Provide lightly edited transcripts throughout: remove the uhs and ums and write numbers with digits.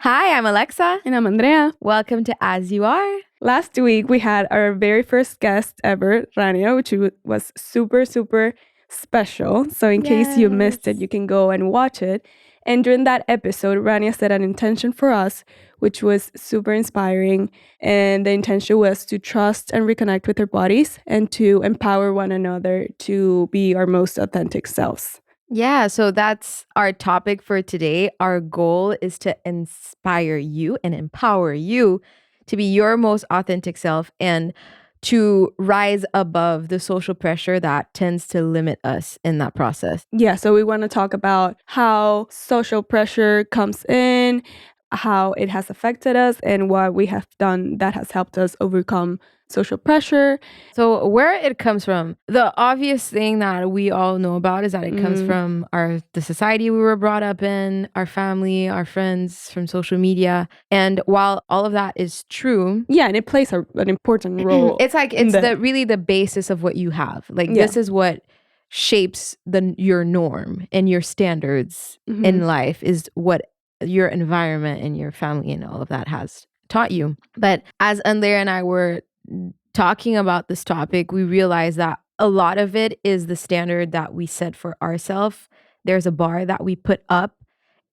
Hi, I'm Alexa. And I'm Andrea. Welcome to As You Are. Last week, we had our very first guest ever, Rania, which was super, super special. So in case you missed it, you can go and watch it. And during that episode, Rania set an intention for us, which was super inspiring. And the intention was to trust and reconnect with our bodies and to empower one another to be our most authentic selves. Yeah, so that's our topic for today. Our goal is to inspire you and empower you to be your most authentic self and to rise above the social pressure that tends to limit us in that process. Yeah, so we want to talk about how social pressure comes in, how it has affected us, and what we have done that has helped us overcome social pressure. So where it comes from, the obvious thing that we all know about is that it comes from the society we were brought up in, our family, our friends, from social media. And while all of that is true, yeah, and it plays an important role. It's really the basis of what you have. Like this is what shapes your norm and your standards in life is what your environment and your family and all of that has taught you. But as Andrea and I were talking about this topic, we realized that a lot of it is the standard that we set for ourselves. There's a bar that we put up.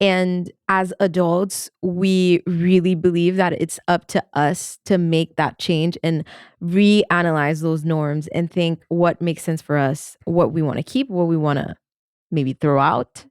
And as adults, we really believe that it's up to us to make that change and reanalyze those norms and think what makes sense for us, what we want to keep, what we want to maybe throw out.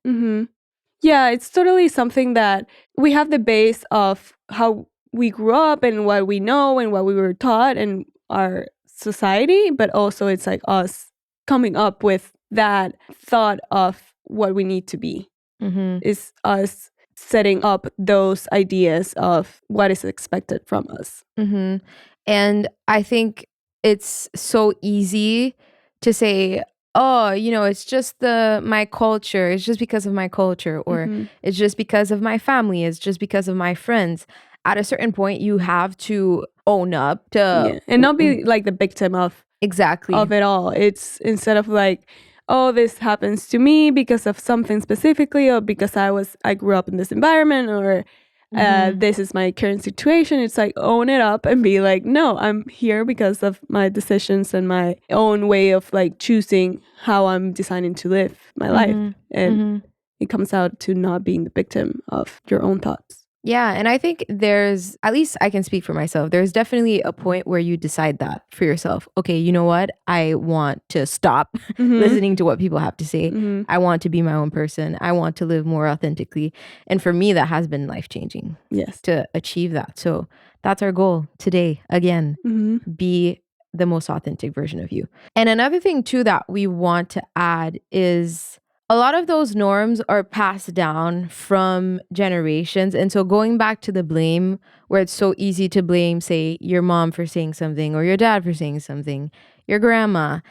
Yeah, it's totally something that we have the base of how we grew up and what we know and what we were taught and our society, but also it's like us coming up with that thought of what we need to be. Is us setting up those ideas of what is expected from us. And I think it's so easy to say, oh, it's just my culture. It's just because of my culture, or it's just because of my family. It's just because of my friends. At a certain point, you have to own up to and not be like the victim of it all. It's instead of like, oh, this happens to me because of something specifically, or because I grew up in this environment, or this is my current situation. It's like own it up and be like, no, I'm here because of my decisions and my own way of like choosing how I'm deciding to live my life. And it comes out to not being the victim of your own thoughts. Yeah, and I think there's, at least I can speak for myself, there's definitely a point where you decide that for yourself. Okay, you know what? I want to stop listening to what people have to say. I want to be my own person. I want to live more authentically. And for me, that has been life-changing. Yes. To achieve that. So that's our goal today. Again, be the most authentic version of you. And another thing too that we want to add is a lot of those norms are passed down from generations. And so going back to the blame, where it's so easy to blame, say, your mom for saying something or your dad for saying something, your grandma,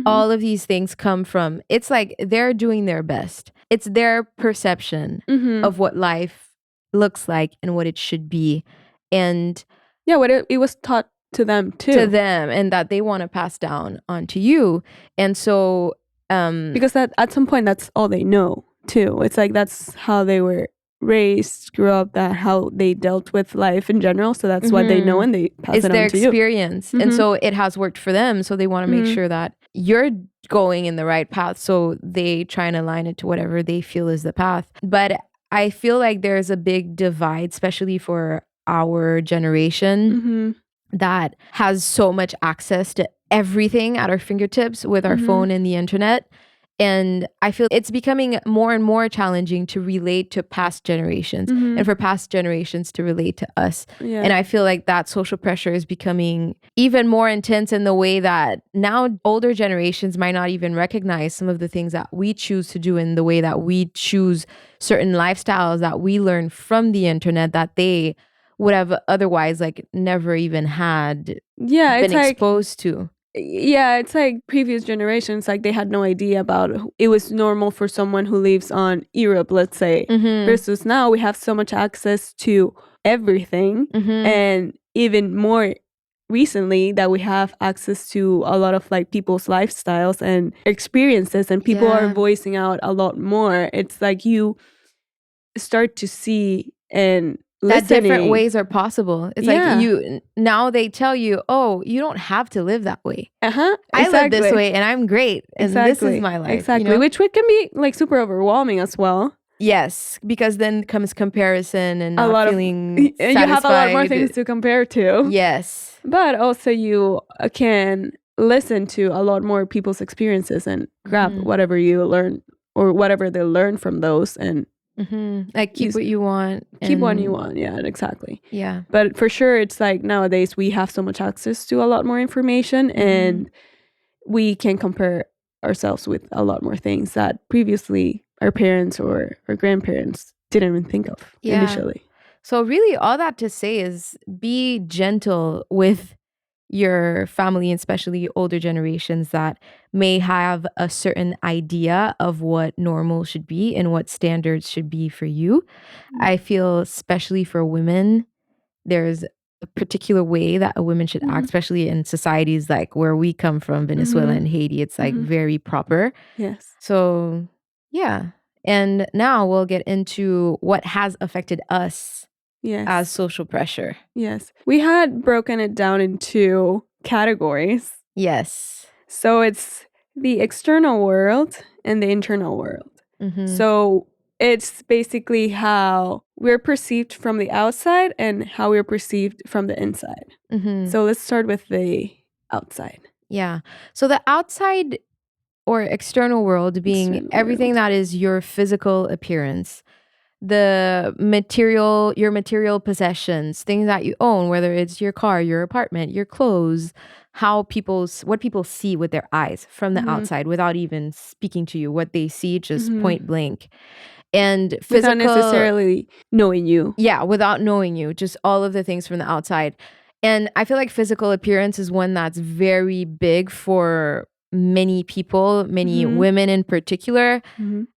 all of these things come from, it's like they're doing their best. It's their perception of what life looks like and what it should be. And yeah, what it was taught to them too. To them, and that they want to pass down onto you. And so because that at some point that's all they know too. It's like that's how they were raised, grew up, that how they dealt with life in general. So that's what they know and they pass it on to you. It's their experience. And so it has worked for them. So they want to make sure that you're going in the right path. So they try and align it to whatever they feel is the path. But I feel like there's a big divide, especially for our generation that has so much access to everything at our fingertips with our phone and the internet. And I feel it's becoming more and more challenging to relate to past generations and for past generations to relate to us. Yeah. And I feel like that social pressure is becoming even more intense in the way that now older generations might not even recognize some of the things that we choose to do in the way that we choose certain lifestyles that we learn from the internet that they would have otherwise like never even had been exposed to. Yeah, it's like previous generations, like they had no idea about it was normal for someone who lives on Europe, let's say, versus now we have so much access to everything and even more recently that we have access to a lot of like people's lifestyles and experiences and people are voicing out a lot more. It's like you start to see and that different ways are possible. It's like now they tell you, oh, you don't have to live that way. I live this way and I'm great. And this is my life. Exactly. Which can be like super overwhelming as well. Yes, because then comes comparison and not feeling satisfied. You have a lot more things to compare to. Yes. But also you can listen to a lot more people's experiences and grab whatever you learn or whatever they learn from those and like keep what you want. Keep what you want. Yeah, exactly. Yeah. But for sure, it's like nowadays we have so much access to a lot more information and we can compare ourselves with a lot more things that previously our parents or our grandparents didn't even think of initially. So really all that to say is be gentle with your family, especially older generations that may have a certain idea of what normal should be and what standards should be for you. I feel especially for women, there's a particular way that a woman should act, especially in societies like where we come from, Venezuela and Haiti. It's like very proper. Yes. So yeah. And now we'll get into what has affected us as social pressure. Yes. We had broken it down into categories. Yes. So it's the external world and the internal world. So it's basically how we're perceived from the outside and how we're perceived from the inside. So let's start with the outside. Yeah. So the outside or external world being everything that is your physical appearance, your material possessions, things that you own, whether it's your car, your apartment, your clothes, what people see with their eyes from the outside without even speaking to you, what they see just point blank. And physical, without necessarily knowing you. Yeah, without knowing you, just all of the things from the outside. And I feel like physical appearance is one that's very big for many people, many women in particular.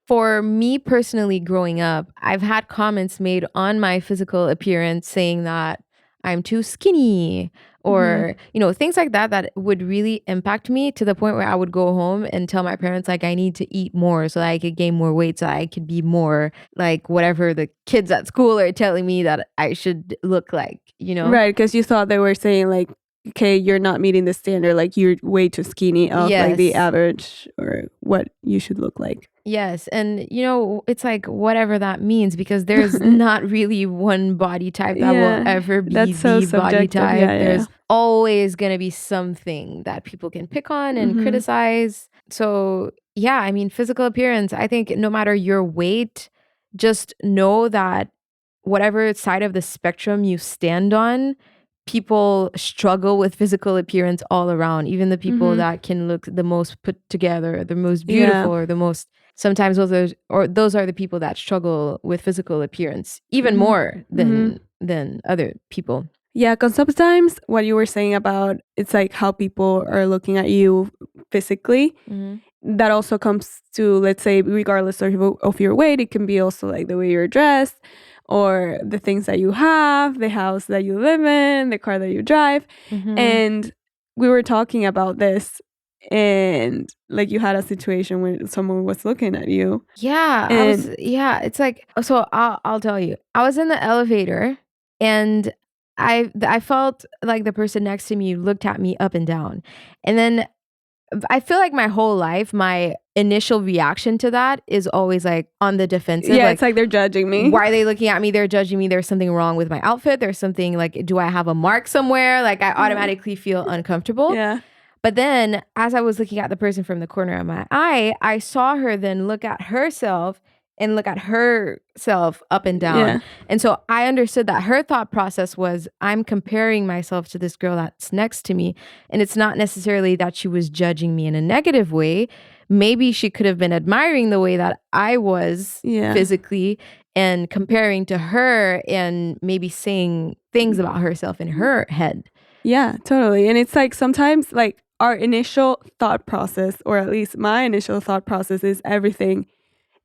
For me personally, growing up, I've had comments made on my physical appearance saying that I'm too skinny or, things like that would really impact me to the point where I would go home and tell my parents, like, I need to eat more so that I could gain more weight, so I could be more like whatever the kids at school are telling me that I should look like, Right, because you thought they were saying like, okay, you're not meeting the standard, like you're way too skinny of like the average or what you should look like. Yes. And, it's like whatever that means, because there's not really one body type that will ever be the body type. There's always going to be something that people can pick on and criticize. So, I mean, physical appearance, I think no matter your weight, just know that whatever side of the spectrum you stand on, people struggle with physical appearance all around. Even the people that can look the most put together, the most beautiful, or the most. Sometimes those are the people that struggle with physical appearance even more than other people. Yeah, because sometimes what you were saying about it's like how people are looking at you physically. That also comes to, let's say, regardless of your weight, it can be also like the way you're dressed, or the things that you have, the house that you live in, the car that you drive. And we were talking about this, and like you had a situation where someone was looking at you. Yeah. It's like, so I'll tell you, I was in the elevator and I felt like the person next to me looked at me up and down. And then I feel like my whole life, my initial reaction to that is always like on the defensive. Yeah, like, it's like they're judging me. Why are they looking at me? They're judging me. There's something wrong with my outfit. There's something like, do I have a mark somewhere? Like I automatically feel uncomfortable. Yeah. But then as I was looking at the person from the corner of my eye, I saw her then look at herself and look at herself up and down. Yeah. And so I understood that her thought process was, I'm comparing myself to this girl that's next to me. And it's not necessarily that she was judging me in a negative way. Maybe she could have been admiring the way that I was physically and comparing to her and maybe saying things about herself in her head. Yeah, totally. And it's like sometimes like our initial thought process, or at least my initial thought process, is everything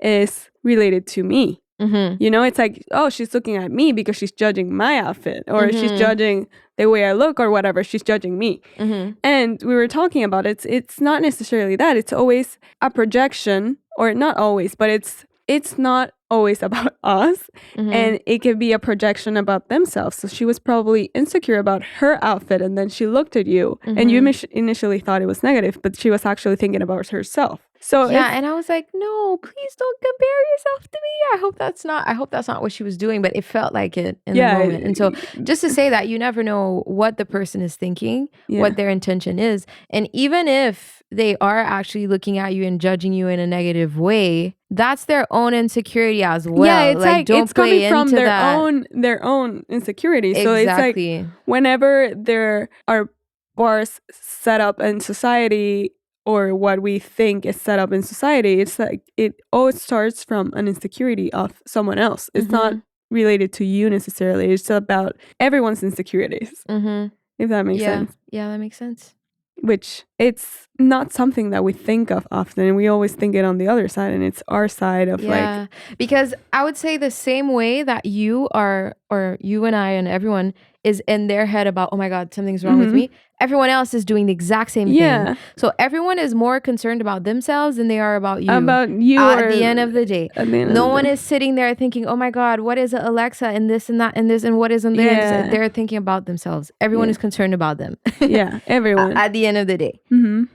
is related to me. It's like, oh, she's looking at me because she's judging my outfit, or she's judging the way I look, or whatever. She's judging me. And we were talking about it. It's not necessarily that. It's always a projection, or not always, but it's not always about us, and it can be a projection about themselves. So she was probably insecure about her outfit, and then she looked at you and you initially thought it was negative, but she was actually thinking about herself. So yeah, and I was like, no, please don't compare yourself to me. I hope that's not what she was doing, but it felt like it in the moment. And so just to say that you never know what the person is thinking, what their intention is. And even if they are actually looking at you and judging you in a negative way, that's their own insecurity as well. Yeah, it's like don't it's coming from their own insecurity. So exactly. It's like whenever there are bars set up in society, or what we think is set up in society, it's like it always starts from an insecurity of someone else. It's not related to you necessarily. It's about everyone's insecurities. If that makes sense. Yeah, that makes sense. Which it's not something that we think of often. We always think it on the other side, and it's our side of like. Because I would say the same way that you are, or you and I and everyone is in their head about, oh my God, something's wrong with me. Everyone else is doing the exact same thing. So everyone is more concerned about themselves than they are about you. At the end of the day. No one is sitting there thinking, oh my God, what is Alexa and this and that and this and what is in there? Yeah. They're thinking about themselves. Everyone is concerned about them. Yeah, everyone. At the end of the day.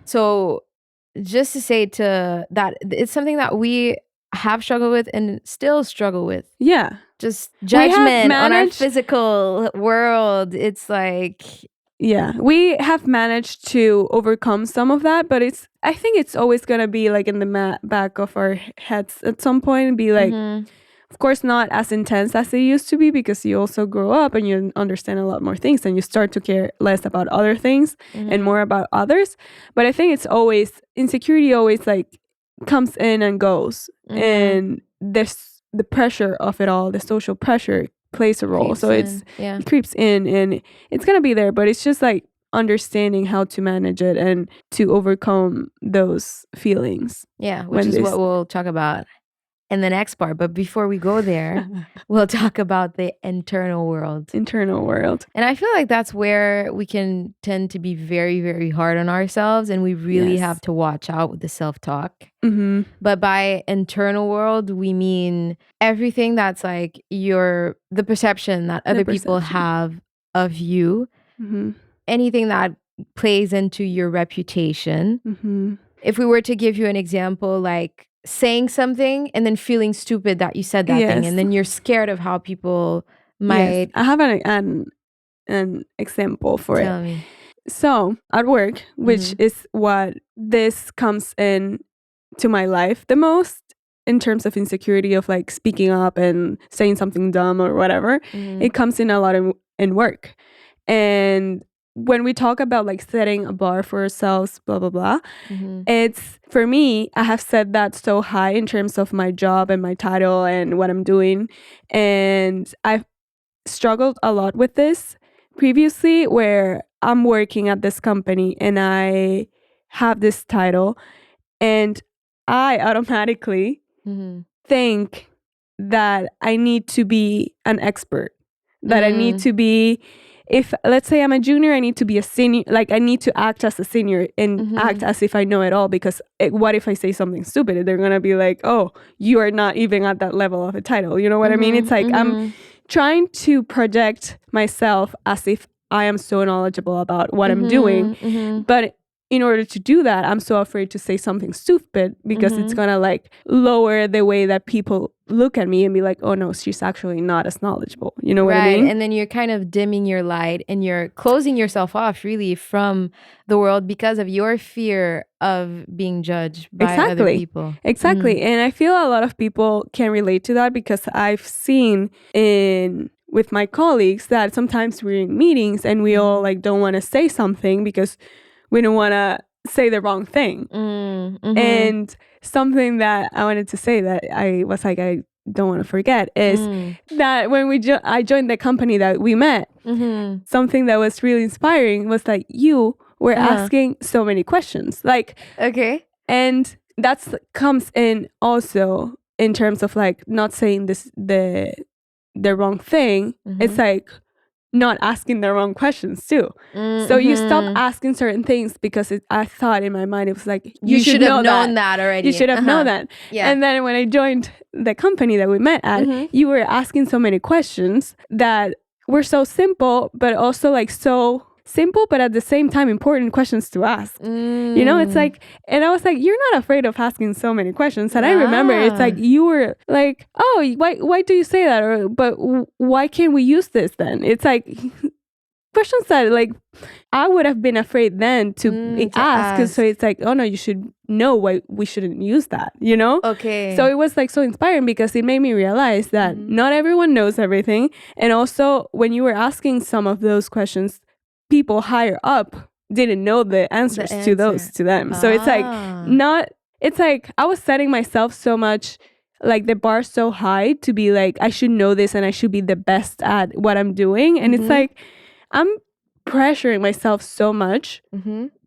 So just to say to that, it's something that we have struggled with and still struggle with. Yeah. Just judgment on our physical world. It's like... Yeah, we have managed to overcome some of that, but I think it's always going to be like in the back of our heads at some point and be like, of course, not as intense as they used to be, because you also grow up and you understand a lot more things and you start to care less about other things and more about others. But I think it's always, insecurity always like comes in and goes. And there's the pressure of it all, the social pressure plays a role. It creeps in and it's gonna be there, but it's just like understanding how to manage it and to overcome those feelings. Yeah, which is what we'll talk about in the next part. But before we go there, we'll talk about the internal world. And I feel like that's where we can tend to be very, very hard on ourselves, and we really have to watch out with the self-talk. But by internal world, we mean everything that's like the perception that other people have of you, anything that plays into your reputation. If we were to give you an example, like saying something and then feeling stupid that you said that thing, and then you're scared of how people might... I have an example for Tell me. So at work, which is what this comes in to my life the most in terms of insecurity of like speaking up and saying something dumb or whatever, it comes in a lot in work. And when we talk about like setting a bar for ourselves, blah, blah, blah, it's, for me, I have set that so high in terms of my job and my title and what I'm doing. And I've struggled a lot with this previously, where I'm working at this company and I have this title and I automatically think that I need to be an expert, that I need to be... If, let's say I'm a junior, I need to be a senior. Like, I need to act as a senior and act as if I know it all, because what if I say something stupid? They're going to be like, oh, you are not even at that level of a title. You know what I mean? It's like I'm trying to project myself as if I am so knowledgeable about what I'm doing. But in order to do that, I'm so afraid to say something stupid, because it's going to like lower the way that people look at me and be like, oh no, she's actually not as knowledgeable. You know what I mean? And then you're kind of dimming your light and you're closing yourself off really from the world because of your fear of being judged by other people. Exactly. And I feel a lot of people can relate to that, because I've seen with my colleagues that sometimes we're in meetings and we all like don't want to say something because we don't want to say the wrong thing. And something that I wanted to say that I was like, I don't want to forget is that when I joined the company that we met, something that was really inspiring was like you were asking so many questions. Like, okay. And that comes in also in terms of like not saying the wrong thing. It's like, not asking the wrong questions too. So you stop asking certain things because I thought in my mind it was like, you should have known that already. You should have known that. Yeah. And then when I joined the company that we met at, you were asking so many questions that were so simple, but also like so simple, but at the same time important questions to ask. You know, it's like, and I was like, you're not afraid of asking so many questions. And I remember it's like you were like, oh, why do you say that? Or but why can't we use this then? It's like questions that like I would have been afraid then to ask. So it's like, oh no, you should know why we shouldn't use that, you know? Okay. So it was like so inspiring because it made me realize that not everyone knows everything. And also when you were asking some of those questions, people higher up didn't know the answers to those to them. So it's like it's like I was setting myself so much, like the bar so high to be like, I should know this and I should be the best at what I'm doing. And it's like, I'm pressuring myself so much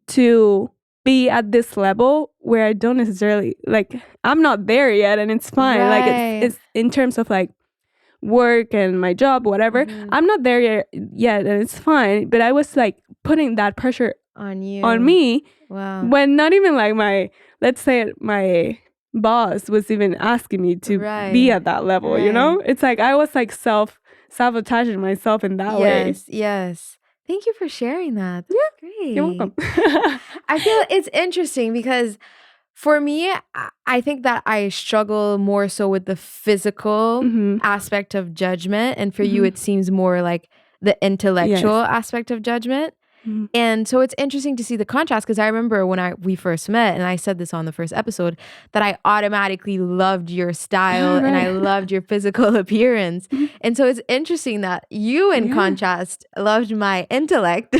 to be at this level where I don't necessarily, like, I'm not there yet and it's fine. Like it's in terms of like work and my job, whatever. I'm not there yet and it's fine. But I was like putting that pressure on me when not even like let's say my boss was even asking me to be at that level, you know? It's like I was like sabotaging myself in that way. Yes. Thank you for sharing that. That's great. You're welcome. I feel it's interesting because for me, I think that I struggle more so with the physical aspect of judgment. And for you, it seems more like the intellectual aspect of judgment. And so it's interesting to see the contrast because I remember when we first met, and I said this on the first episode, that I automatically loved your style and I loved your physical appearance. And so it's interesting that you, in contrast, loved my intellect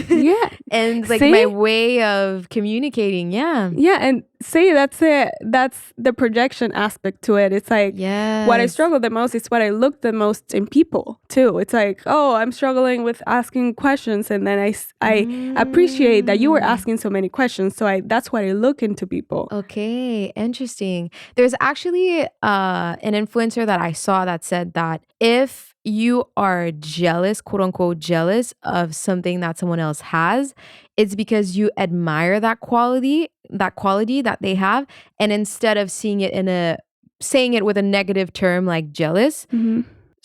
and like my way of communicating. Yeah, and that's it. That's the projection aspect to it. It's like what I struggle the most is what I look the most in people too. It's like, oh, I'm struggling with asking questions, and then I appreciate that you were asking so many questions. So that's what I look into people. Okay, interesting. There's actually an influencer that I saw that said that if you are jealous, quote unquote, jealous of something that someone else has, it's because you admire that quality that they have. And instead of saying it with a negative term like jealous,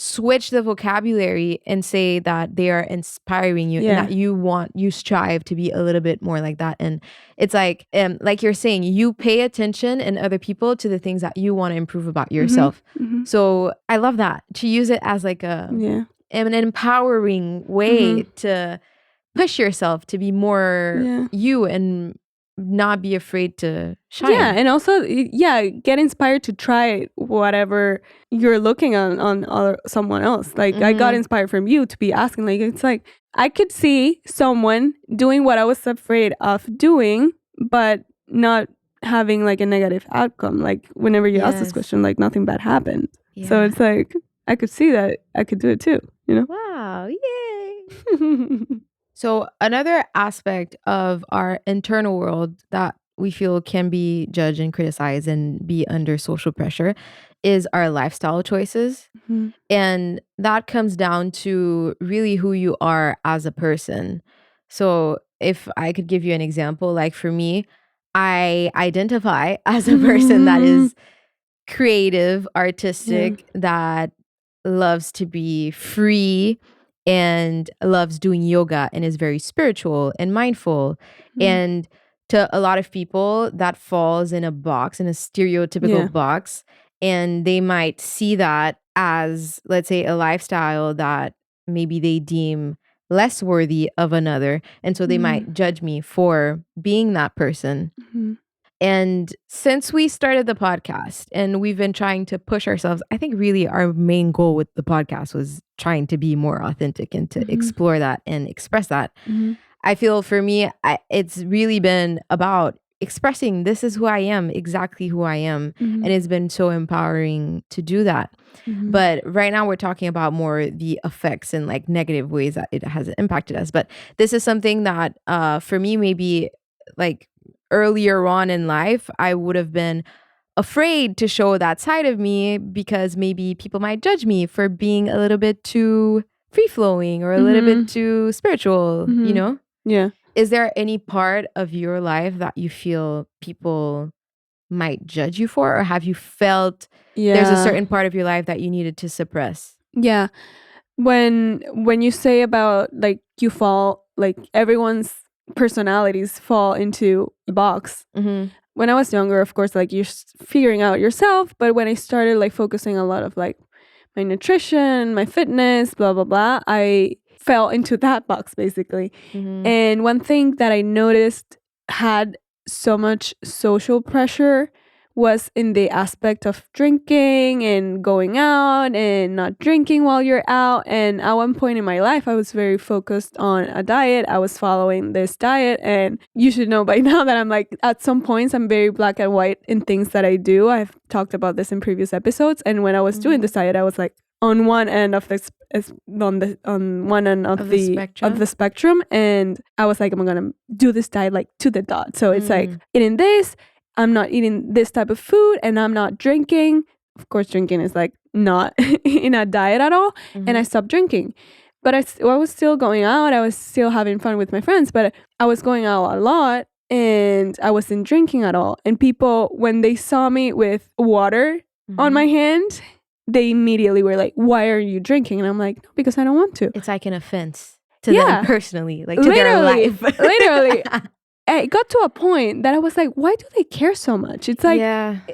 switch the vocabulary and say that they are inspiring you and that you strive to be a little bit more like that. And it's like you're saying, you pay attention in other people to the things that you want to improve about yourself. So I love that, to use it as like an empowering way to push yourself to be more you and not be afraid to shine. Yeah, and also get inspired to try whatever you're looking on someone else. Like I got inspired from you to be asking, like, it's like I could see someone doing what I was afraid of doing, but not having like a negative outcome. Like whenever you ask this question, like nothing bad happened. So it's like I could see that I could do it too, you know? Wow, yay. So another aspect of our internal world that we feel can be judged and criticized and be under social pressure is our lifestyle choices. And that comes down to really who you are as a person. So if I could give you an example, like for me, I identify as a person that is creative, artistic, that loves to be free and loves doing yoga and is very spiritual and mindful. And to a lot of people, that falls in a box, in a stereotypical box. And they might see that as, let's say, a lifestyle that maybe they deem less worthy of another. And so they might judge me for being that person. And since we started the podcast and we've been trying to push ourselves, I think really our main goal with the podcast was trying to be more authentic and to explore that and express that. I feel for me, it's really been about expressing this is who I am, exactly who I am. And it's been so empowering to do that. But right now we're talking about more the effects and like negative ways that it has impacted us. But this is something that for me, maybe like earlier on in life, I would have been afraid to show that side of me because maybe people might judge me for being a little bit too free flowing or a little bit too spiritual, you know? Yeah. Is there any part of your life that you feel people might judge you for, or have you felt there's a certain part of your life that you needed to suppress? Yeah. When you say about like you fall, like everyone's personalities fall into a box. When I was younger, of course, like you're figuring out yourself, but when I started like focusing a lot of like my nutrition, my fitness, blah blah blah, I fell into that box basically. And one thing that I noticed had so much social pressure was in the aspect of drinking and going out and not drinking while you're out. And at one point in my life, I was very focused on a diet. I was following this diet, and you should know by now that I'm like, at some points, I'm very black and white in things that I do. I've talked about this in previous episodes. And when I was doing this diet, I was like on one end of this, on one end of the spectrum, and I was like, I'm gonna do this diet like to the dot. So it's like eating this, I'm not eating this type of food, and I'm not drinking. Of course, drinking is like not in a diet at all. And I stopped drinking. But I was still going out. I was still having fun with my friends, but I was going out a lot and I wasn't drinking at all. And people, when they saw me with water on my hand, they immediately were like, "Why are you drinking?" And I'm like, "No, because I don't want to." It's like an offense to them personally, like to their life. Literally. It got to a point that I was like, why do they care so much? It's like,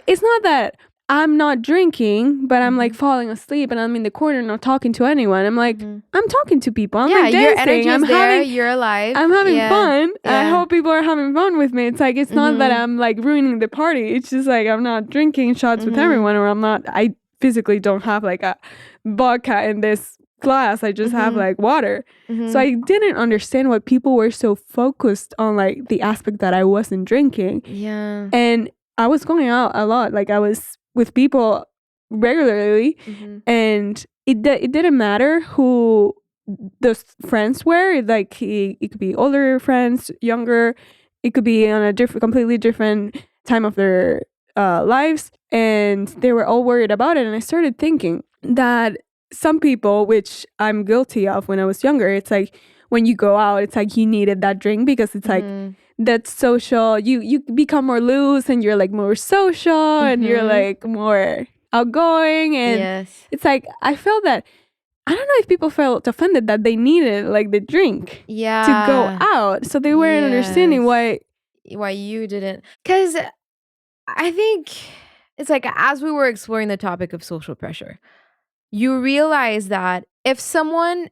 it's not that I'm not drinking, but I'm like falling asleep and I'm in the corner not talking to anyone. I'm like, I'm talking to people. I'm like dancing. Your energy is there. You're alive. I'm having fun. I hope people are having fun with me. It's like, it's not that I'm like ruining the party. It's just like, I'm not drinking shots with everyone, or I physically don't have like a vodka in this glass. I just have like water. So I didn't understand why people were so focused on like the aspect that I wasn't drinking. And I was going out a lot. Like I was with people regularly, and it didn't matter who the friends were. Like it could be older friends, younger. It could be on a completely different time of their lives, and they were all worried about it. And I started thinking that some people, which I'm guilty of when I was younger, it's like when you go out, it's like you needed that drink because it's like that social, you become more loose and you're like more social and you're like more outgoing. And it's like, I felt that, I don't know if people felt offended that they needed like the drink to go out. So they weren't understanding why you didn't. Because I think it's like, as we were exploring the topic of social pressure, you realize that if someone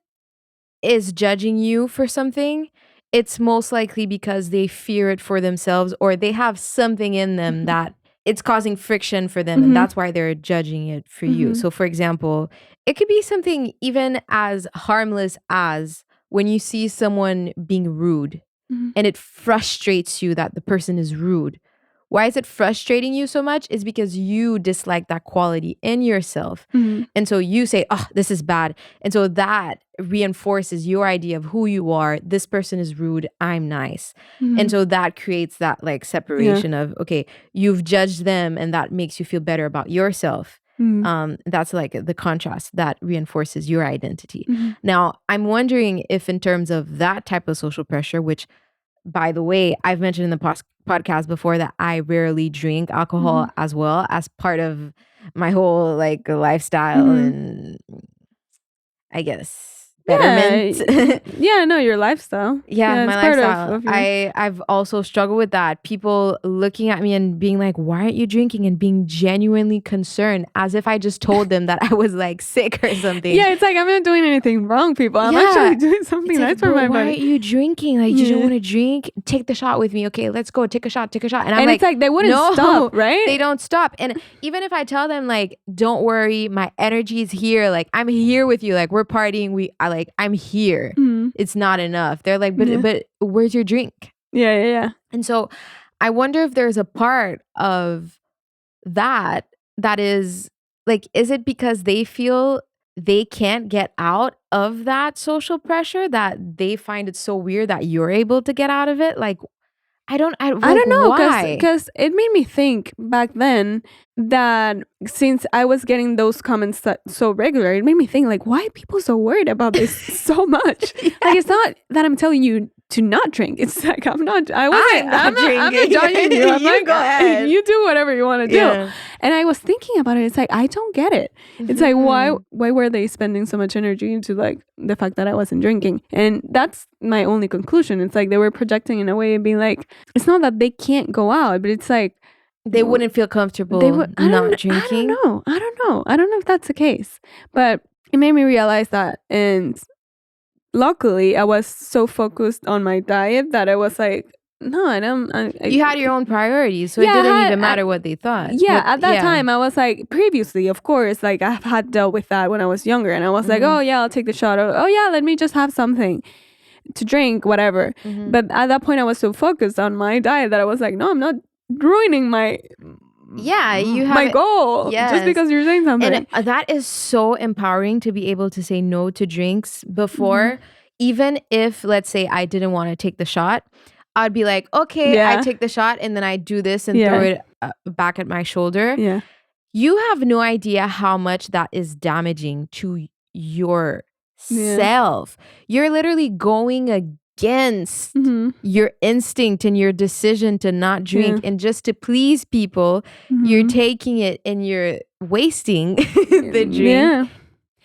is judging you for something, it's most likely because they fear it for themselves, or they have something in them that it's causing friction for them, and that's why they're judging it for you. So for example, it could be something even as harmless as when you see someone being rude and it frustrates you that the person is rude. Why is it frustrating you so much? Is because you dislike that quality in yourself. And so you say, oh, this is bad. And so that reinforces your idea of who you are. This person is rude. I'm nice. And so that creates that like separation of, okay, you've judged them and that makes you feel better about yourself. That's like the contrast that reinforces your identity. Now, I'm wondering if in terms of that type of social pressure, which by the way, I've mentioned in the podcast before that I rarely drink alcohol as well, as part of my whole like lifestyle and I guess betterment. Your lifestyle. My lifestyle. I've also struggled with that. People looking at me and being like, why aren't you drinking? And being genuinely concerned, as if I just told them that I was like sick or something. Yeah, it's like, I'm not doing anything wrong, people. I'm actually doing something nice for my body. Why aren't you drinking? Like, you don't want to drink? Take the shot with me. Okay, let's go. Take a shot. And I'm like, it's like, they wouldn't stop, right? They don't stop. And even if I tell them like, don't worry, my energy is here. Like, I'm here with you. Like, we're partying. I'm here. It's not enough. They're like, but where's your drink? Yeah. And so I wonder if there's a part of that is like, is it because they feel they can't get out of that social pressure that they find it so weird that you're able to get out of it? Like, I don't know, why? because it made me think back then that since I was getting those comments so regular, it made me think like, why are people so worried about this so much? Yeah. Like, it's not that I'm telling you to not drink. It's like I'm not drinking. I'm not judging you. I'm You like, go ahead. You do whatever you want to do. Yeah. And I was thinking about it. It's like, I don't get it. It's like, why were they spending so much energy into like the fact that I wasn't drinking? And that's my only conclusion. It's like they were projecting in a way and being like, it's not that they can't go out, but it's like they wouldn't feel comfortable not drinking. I don't know if that's the case, but it made me realize that. And luckily, I was so focused on my diet that I was like, no, I don't. You had your own priorities, so it didn't even matter what they thought. Yeah, at that time, I was like, previously, of course, like I've had dealt with that when I was younger, and I was like, oh yeah, I'll take the shot. Or, oh yeah, let me just have something to drink, whatever. But at that point, I was so focused on my diet that I was like, no, I'm not ruining my my goal just because you're saying something. And that is so empowering to be able to say no to drinks before, even if, let's say, I didn't want to take the shot. I'd be like, okay, I take the shot and then I do this and throw it back at my shoulder. Yeah. You have no idea how much that is damaging to yourself. You're literally going against your instinct and your decision to not drink and just to please people. You're taking it and you're wasting the drink. Yeah.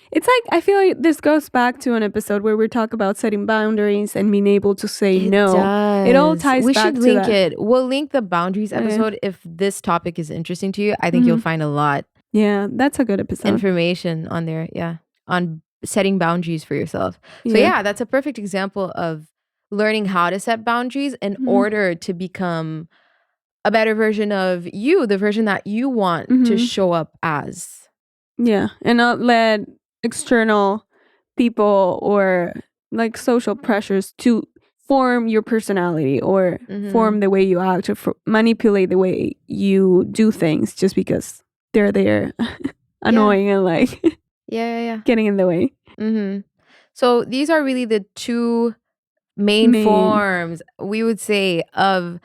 It's like, I feel like this goes back to an episode where we talk about setting boundaries and being able to say no. Does. It all ties we back should to link that. it. We'll link the boundaries episode. If this topic is interesting to you, I think you'll find a lot. Yeah, that's a good episode. Information on there. Yeah. On setting boundaries for yourself. So yeah, that's a perfect example of learning how to set boundaries in order to become a better version of you, the version that you want to show up as. Yeah. And not let external people or like social pressures to form your personality or form the way you act or manipulate the way you do things just because they're there annoying and like getting in the way. So these are really the two main forms, we would say, of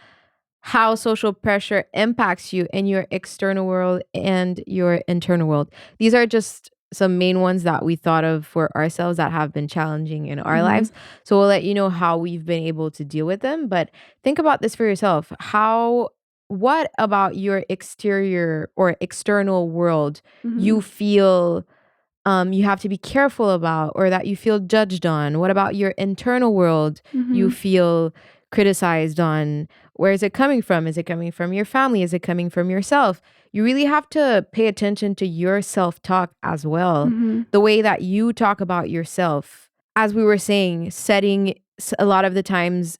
how social pressure impacts you in your external world and your internal world. These are just some main ones that we thought of for ourselves that have been challenging in our lives. So we'll let you know how we've been able to deal with them. But think about this for yourself. What about your exterior or external world you feel you have to be careful about, or that you feel judged on? What about your internal world you feel criticized on? Where is it coming from? Is it coming from your family? Is it coming from yourself? You really have to pay attention to your self-talk as well. The way that you talk about yourself. As we were saying, setting a lot of the times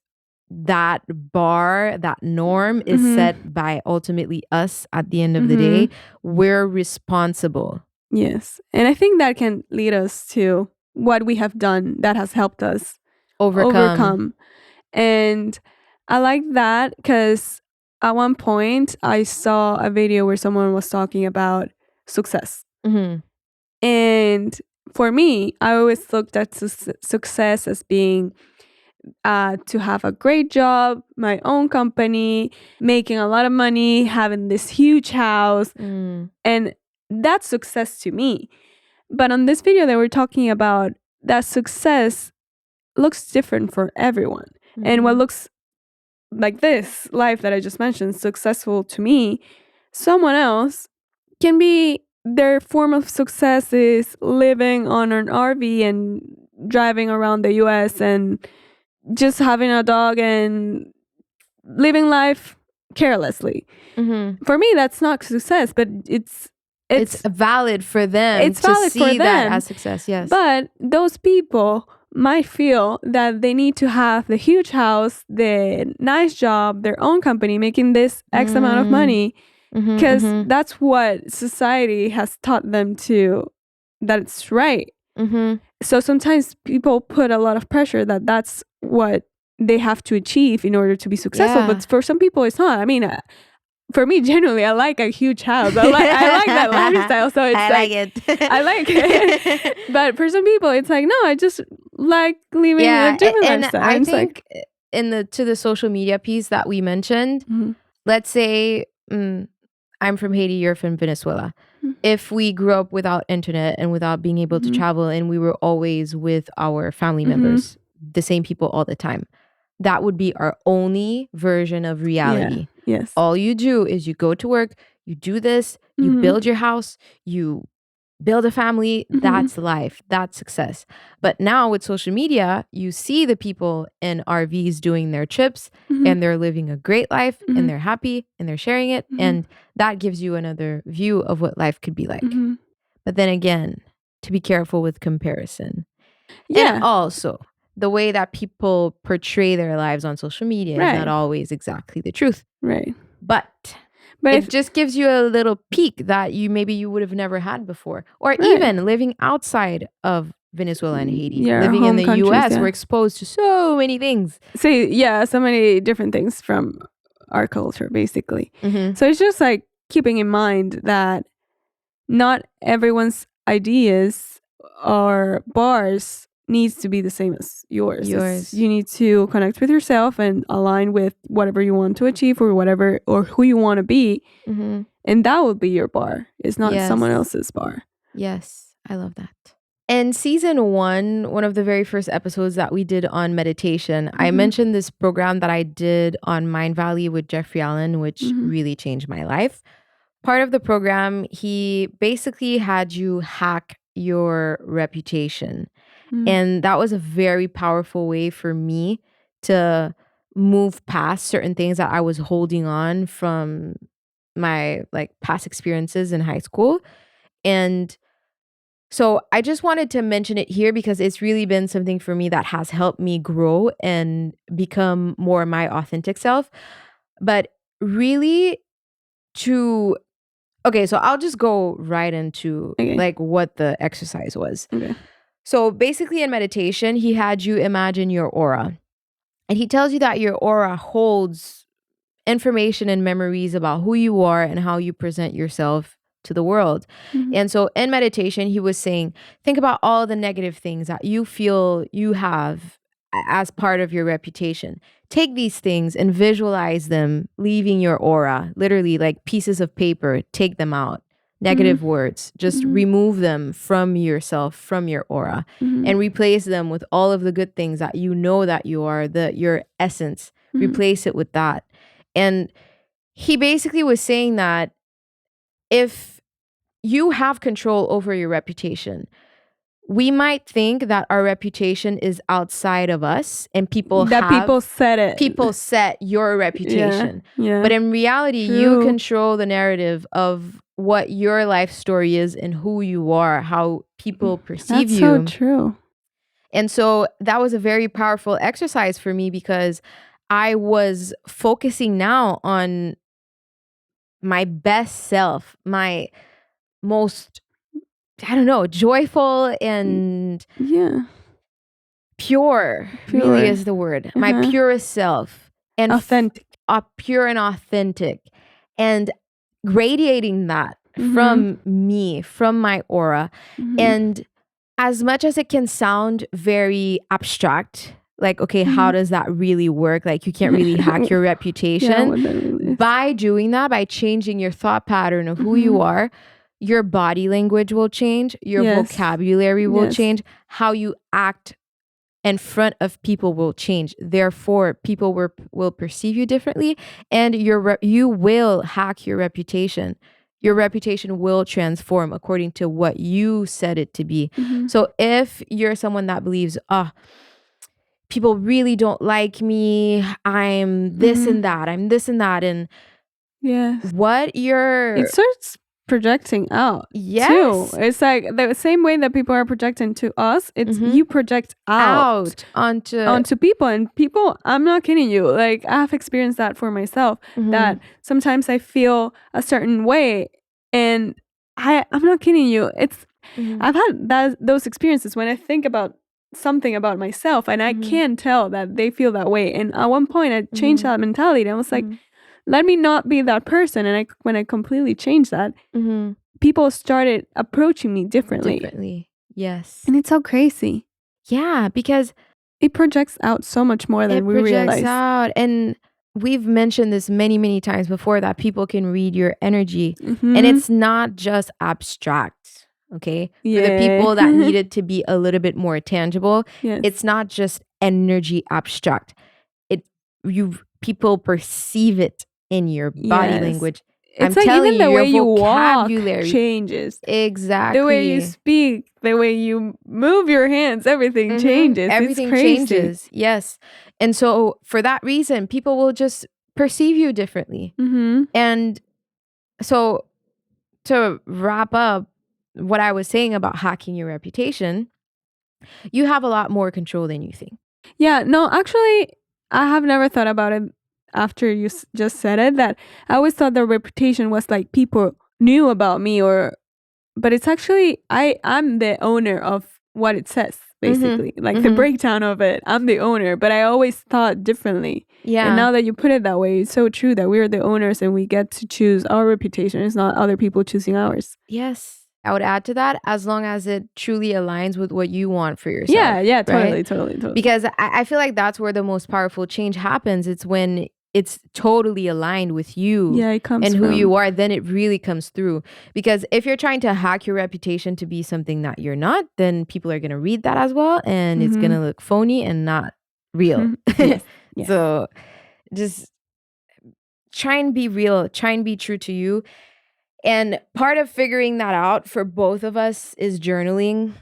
that bar, that norm is set by ultimately us at the end of the day. We're responsible. Yes. And I think that can lead us to what we have done that has helped us overcome. And I like that because at one point I saw a video where someone was talking about success. And for me, I always looked at success as being to have a great job, my own company, making a lot of money, having this huge house. And that's success to me. But on this video, they were talking about that success looks different for everyone. And what looks like this life that I just mentioned, successful to me, someone else can be, their form of success is living on an RV and driving around the US and just having a dog and living life carelessly. For me, that's not success, but it's valid for them. It's to valid see for them that as success. Yes, but those people might feel that they need to have the huge house, the nice job, their own company, making this X amount of money, because that's what society has taught them that it's right. So sometimes people put a lot of pressure that that's what they have to achieve in order to be successful. But for some people, it's not. I mean, for me, generally, I like a huge house. I like that lifestyle. So it's I like it. But for some people, it's like, no, I just like living a different lifestyle. I think to the social media piece that we mentioned, let's say I'm from Haiti, you're from Venezuela. If we grew up without internet and without being able to travel, and we were always with our family members, the same people all the time, that would be our only version of reality. Yeah. Yes. All you do is you go to work, you do this, you build your house, you build a family. That's life. That's success. But now with social media, you see the people in RVs doing their trips and they're living a great life and they're happy and they're sharing it. And that gives you another view of what life could be like. But then again, to be careful with comparison. Yeah. And also, the way that people portray their lives on social media is not always exactly the truth. Right. But it just gives you a little peek that maybe you would have never had before. Or even living outside of Venezuela and Haiti. Living in the US, we're exposed to so many things. So many different things from our culture, basically. So it's just like keeping in mind that not everyone's ideas or bars needs to be the same as yours. You need to connect with yourself and align with whatever you want to achieve or who you want to be. And that will be your bar. It's not someone else's bar. Yes, I love that. In season one of the very first episodes that we did on meditation, I mentioned this program that I did on Mind Valley with Jeffrey Allen, which really changed my life. Part of the program, he basically had you hack your reputation. And that was a very powerful way for me to move past certain things that I was holding on from my past experiences in high school. And so I just wanted to mention it here because it's really been something for me that has helped me grow and become more my authentic self. But really okay, so I'll just go right into what the exercise was. Okay. So basically in meditation, he had you imagine your aura. And he tells you that your aura holds information and memories about who you are and how you present yourself to the world. And so in meditation, he was saying, think about all the negative things that you feel you have as part of your reputation. Take these things and visualize them leaving your aura, literally like pieces of paper, take them out. Negative words, just remove them from yourself, from your aura, and replace them with all of the good things that you know that you are, your essence. Replace it with that. And he basically was saying that if you have control over your reputation, we might think that our reputation is outside of us and people set it. People set your reputation. Yeah. But in reality, you control the narrative of what your life story is and who you are, how people perceive you. That's so true. And so that was a very powerful exercise for me because I was focusing now on my best self, my most, joyful and pure really is the word. My purest self. And authentic. Pure and authentic. And radiating that from me, from my aura. And as much as it can sound very abstract, like, okay, how does that really work? Like, you can't really hack your reputation. By doing that, by changing your thought pattern of who you are, your body language will change, your vocabulary will change, how you act in front of people will change. Therefore, people will perceive you differently, and you will hack your reputation. Your reputation will transform according to what you said it to be. So if you're someone that believes, people really don't like me, I'm this and that, I'm this and that, and it starts projecting out too. It's like the same way that people are projecting to us, it's you project out onto people, and people, I'm not kidding you, like I have experienced that for myself, that sometimes I feel a certain way and I'm not kidding you, it's I've had those experiences when I think about something about myself and I can tell that they feel that way, and at one point I changed that mentality. I was like, let me not be that person. And when I completely changed that, people started approaching me differently. Yes. And it's so crazy. Yeah, because it projects out so much more than we realize. It projects out. And we've mentioned this many, many times before, that people can read your energy. And it's not just abstract, okay? For the people that need it to be a little bit more tangible, it's not just energy abstract. People perceive it in your body language. It's like even the way you walk changes. Exactly. The way you speak, the way you move your hands, everything changes. Everything it's crazy. changes. Yes. And so for that reason, people will just perceive you differently. And so to wrap up what I was saying about hacking your reputation, you have a lot more control than you think. Yeah, no, actually, I have never thought about it after you just said it, that I always thought the reputation was like people knew about me, but it's actually I'm the owner of what it says, basically. Like the breakdown of it, I'm the owner, but I always thought differently. Yeah. And now that you put it that way, it's so true that we're the owners and we get to choose our reputation. It's not other people choosing ours. Yes. I would add to that, as long as it truly aligns with what you want for yourself. Yeah, right? totally. Because I feel like that's where the most powerful change happens. It's when it's totally aligned with you and who you are, then it really comes through. Because if you're trying to hack your reputation to be something that you're not, then people are going to read that as well, and it's going to look phony and not real. Yes. So just try and be real, try and be true to you. And part of figuring that out for both of us is journaling.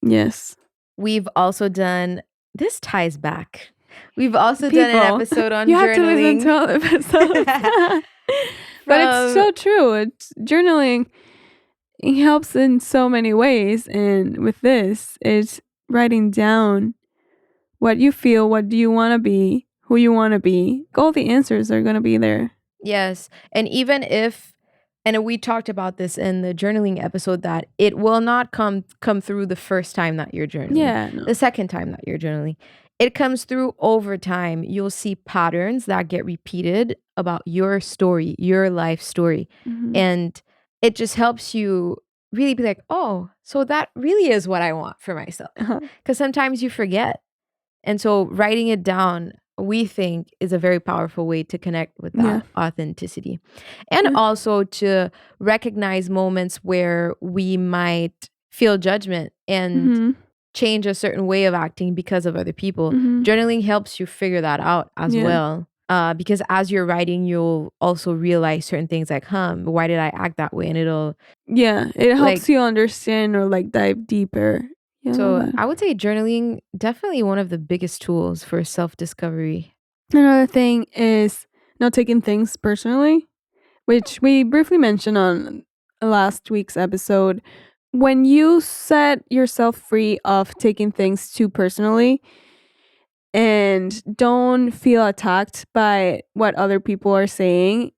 Yes. We've also done, this ties back. We've also done an episode on you journaling. Have to listen to all the episodes. But it's so true. Journaling, it helps in so many ways. And with this, it's writing down what you feel, what do you want to be, who you want to be. All the answers are going to be there. Yes. And even if, and we talked about this in the journaling episode, that it will not come through the first time that you're journaling. Yeah. No. The second time that you're journaling. It comes through over time. You'll see patterns that get repeated about your story, your life story. And it just helps you really be like, oh, so that really is what I want for myself. Because sometimes you forget. And so writing it down, we think, is a very powerful way to connect with that authenticity. And also to recognize moments where we might feel judgment and change a certain way of acting because of other people. Journaling helps you figure that out as well. Because as you're writing, you'll also realize certain things like, why did I act that way? And it helps you understand or like dive deeper. Yeah, so I would say journaling, definitely one of the biggest tools for self-discovery. Another thing is not taking things personally, which we briefly mentioned on last week's episode. When you set yourself free of taking things too personally and don't feel attacked by what other people are saying,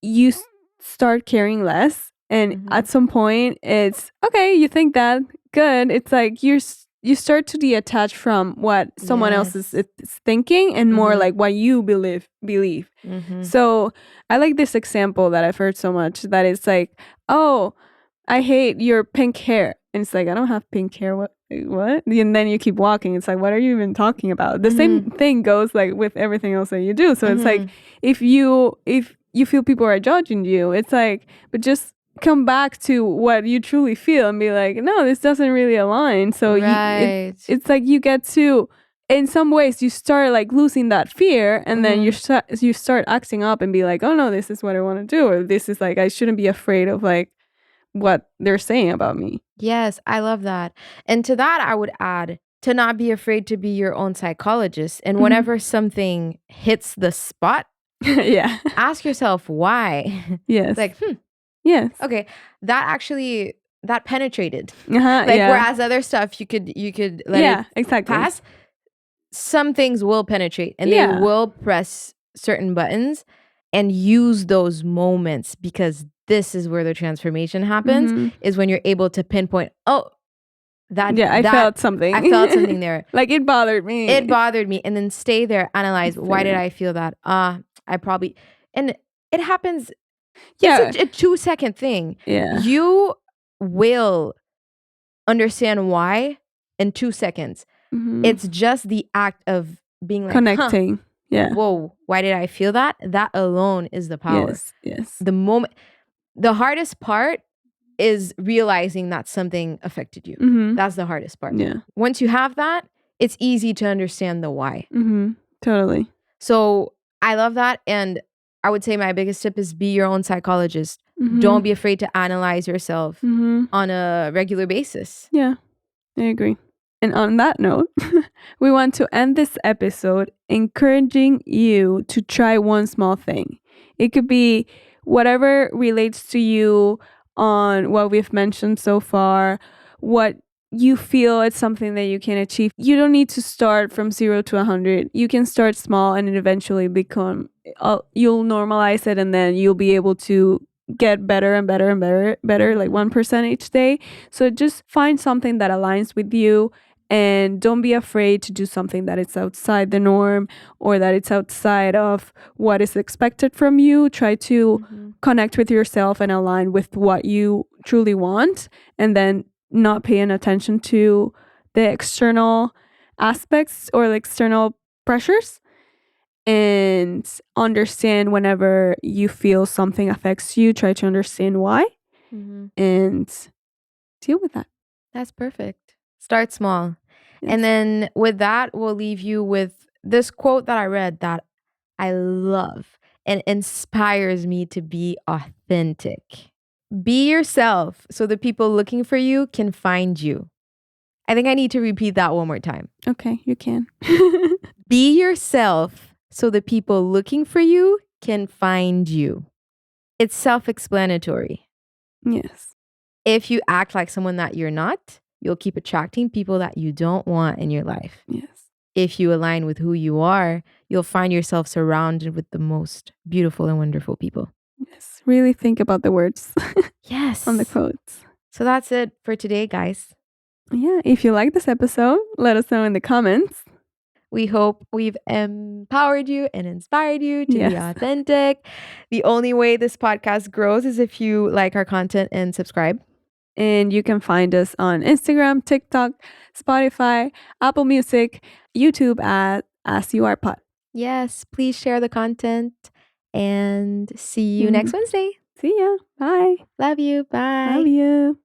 you start caring less. And at some point, it's, okay, you think that, good. It's like you start to detach from what someone else is thinking and more like what you believe. So I like this example that I've heard so much, that it's like, oh, I hate your pink hair. And it's like, I don't have pink hair. What? And then you keep walking. It's like, what are you even talking about? The same thing goes like with everything else that you do. So it's like, if you feel people are judging you, it's like, but just come back to what you truly feel and be like, no, this doesn't really align. So it's like you get to, in some ways, you start like losing that fear, and then you start acting up and be like, oh no, this is what I want to do, or this is like, I shouldn't be afraid of like what they're saying about me. Yes, I love that. And to that, I would add to not be afraid to be your own psychologist. And whenever something hits the spot, ask yourself why. Yes. Like, yes. Okay, that penetrated. Whereas other stuff you could let it pass. Some things will penetrate, and they will press certain buttons and use those moments, because this is where the transformation happens, is when you're able to pinpoint, oh, I felt something. I felt something there. Like it bothered me. And then stay there, analyze, why did I feel that? I probably, and it happens. It's a 2-second thing. You will understand why in 2 seconds. It's just the act of being like, connecting. Yeah. Whoa, why did I feel that? That alone is the power. Yes. The hardest part is realizing that something affected you. That's the hardest part. Yeah. Once you have that, it's easy to understand the why. Totally. So I love that. And I would say my biggest tip is be your own psychologist. Don't be afraid to analyze yourself on a regular basis. Yeah, I agree. And on that note, we want to end this episode encouraging you to try one small thing. It could be whatever relates to you on what we've mentioned so far, what you feel it's something that you can achieve. You don't need to start from 0 to 100. You can start small and eventually you'll normalize it, and then you'll be able to get better and better and better, like 1% each day. So just find something that aligns with you. And don't be afraid to do something that is outside the norm or that it's outside of what is expected from you. Try to connect with yourself and align with what you truly want, and then not paying attention to the external aspects or the external pressures, and understand whenever you feel something affects you. Try to understand why and deal with that. That's perfect. Start small. Yes. And then with that, we'll leave you with this quote that I read that I love and inspires me to be authentic. Be yourself so the people looking for you can find you. I think I need to repeat that one more time. Okay, you can. Be yourself so the people looking for you can find you. It's self-explanatory. Yes. If you act like someone that you're not, you'll keep attracting people that you don't want in your life. Yes. If you align with who you are, you'll find yourself surrounded with the most beautiful and wonderful people. Yes. Really think about the words. Yes. On the quotes. So that's it for today, guys. Yeah. If you like this episode, let us know in the comments. We hope we've empowered you and inspired you to be authentic. The only way this podcast grows is if you like our content and subscribe. And you can find us on Instagram, TikTok, Spotify, Apple Music, YouTube at As You Are Pod. Yes, please share the content and see you next Wednesday. See ya. Bye. Love you. Bye. Love you.